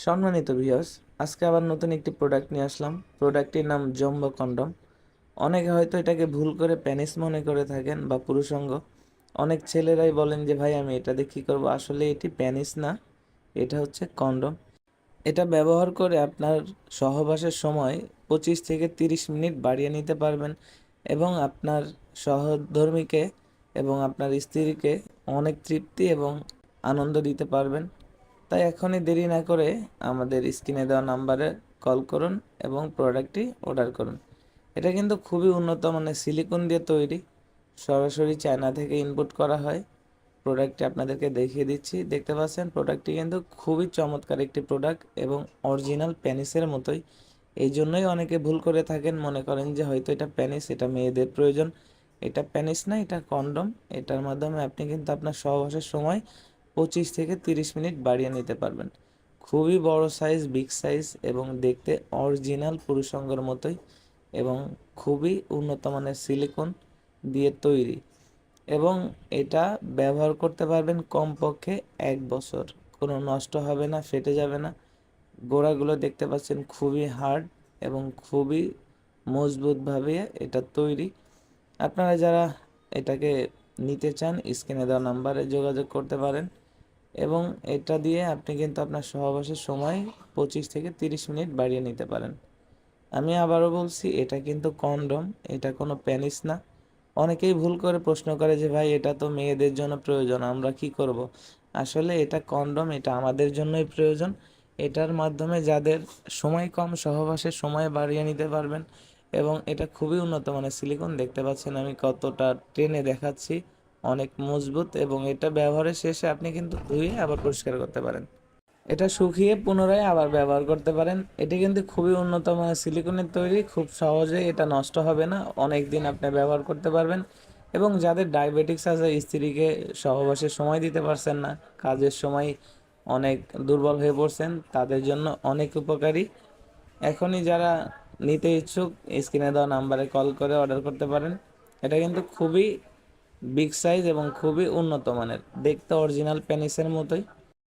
সম্মানিত ভিউয়ার্স, আজকে আবার নতুন একটি প্রোডাক্ট নিয়ে আসলাম। প্রোডাক্টটির নাম জম্বো কন্ডম। অনেকে হয়তো এটাকে ভুল করে পেনিস মনে করে থাকেন বা পুরুষাঙ্গ। অনেক ছেলেরাই বলেন যে ভাই আমি এটা দিয়ে কী করবো, আসলে এটি পেনিস না, এটা হচ্ছে কন্ডম। এটা ব্যবহার করে আপনার সহবাসের সময় 25 থেকে 30 মিনিট বাড়িয়ে নিতে পারবেন এবং আপনার সহধর্মীকে এবং আপনার স্ত্রীকে অনেক তৃপ্তি এবং আনন্দ দিতে পারবেন। তাই এখনই দেরি না করে আমাদের স্ক্রিনে দেওয়া নাম্বারে কল করুন এবং প্রোডাক্টটি অর্ডার করুন। এটা কিন্তু খুবই উন্নত মানের সিলিকন দিয়ে তৈরি, সরাসরি চায়না থেকে ইনপুট করা হয়। প্রোডাক্টটি আপনাদেরকে দেখিয়ে দিচ্ছি, দেখতে পাচ্ছেন প্রোডাক্টটি কিন্তু খুবই চমৎকার একটি প্রোডাক্ট এবং অরিজিনাল পেনিসের মতোই। এই জন্যই অনেকে ভুল করে থাকেন, মনে করেন যে হয়তো এটা পেনিস, এটা মেয়েদের প্রয়োজন। এটা পেনিস না, এটা কন্ডম। এটার মাধ্যমে আপনি কিন্তু আপনার সহবাসের সময় 25 থেকে 30 মিনিট বাড়িয়ে নিতে পারবেন। খুবই বড় সাইজ, বিগ সাইজ এবং দেখতে অরিজিনাল পুরুষাঙ্গের মতোই এবং খুবই উন্নত মানের সিলিকন দিয়ে তৈরি। এবং এটা ব্যবহার করতে পারবেন কমপক্ষে 1 বছর, কোনো নষ্ট হবে না, ফেটে যাবে না। গোড়াগুলো দেখতে পাচ্ছেন খুবই হার্ড এবং খুবই মজবুতভাবে এটা তৈরি। আপনারা যারা এটাকে নিতে চান স্ক্রিনে দেওয়া নাম্বারে যোগাযোগ করতে পারেন এবং এটা দিয়ে আপনি কিন্তু আপনার সহবাসের সময় 25 থেকে 30 মিনিট বাড়িয়ে নিতে পারেন। আমি আবারও বলছি, এটা কিন্তু কন্ডম, এটা কোনো পেনিস না। অনেকেই ভুল করে প্রশ্ন করে যে ভাই এটা তো মেয়েদের জন্য প্রয়োজন, আমরা কি করব। আসলে এটা কন্ডম, এটা আমাদের জন্যই প্রয়োজন। এটার মাধ্যমে যাদের সময় কম, সহবাসের সময় বাড়িয়ে নিতে পারবেন এবং এটা খুবই উন্নত মানের সিলিকন। দেখতে পাচ্ছেন আমি কতটা টেনে দেখাচ্ছি, অনেক মজবুত এবং এটা ব্যবহারের শেষে আপনি কিন্তু ধুয়ে আবার পরিষ্কার করতে পারেন। এটা শুকিয়ে পুনরায় আবার ব্যবহার করতে পারেন। এটি কিন্তু খুবই উন্নত মানের সিলিকনের তৈরি, খুব সহজেই এটা নষ্ট হবে না, অনেক দিন আপনি ব্যবহার করতে পারবেন। এবং যাদের ডায়াবেটিক্স আছে, স্ত্রীকে সহবাসের সময় দিতে পারছেন না, কাজের সময় অনেক দুর্বল হয়ে পড়ছেন, তাদের জন্য অনেক উপকারী। এখনই যারা নিতে ইচ্ছুক স্ক্রিনে দেওয়া নাম্বারে কল করে অর্ডার করতে পারেন। এটা কিন্তু খুবই বিগ সাইজ এবং খুবই উন্নত মানের, দেখতে অরিজিনাল পেনিসের মতোই।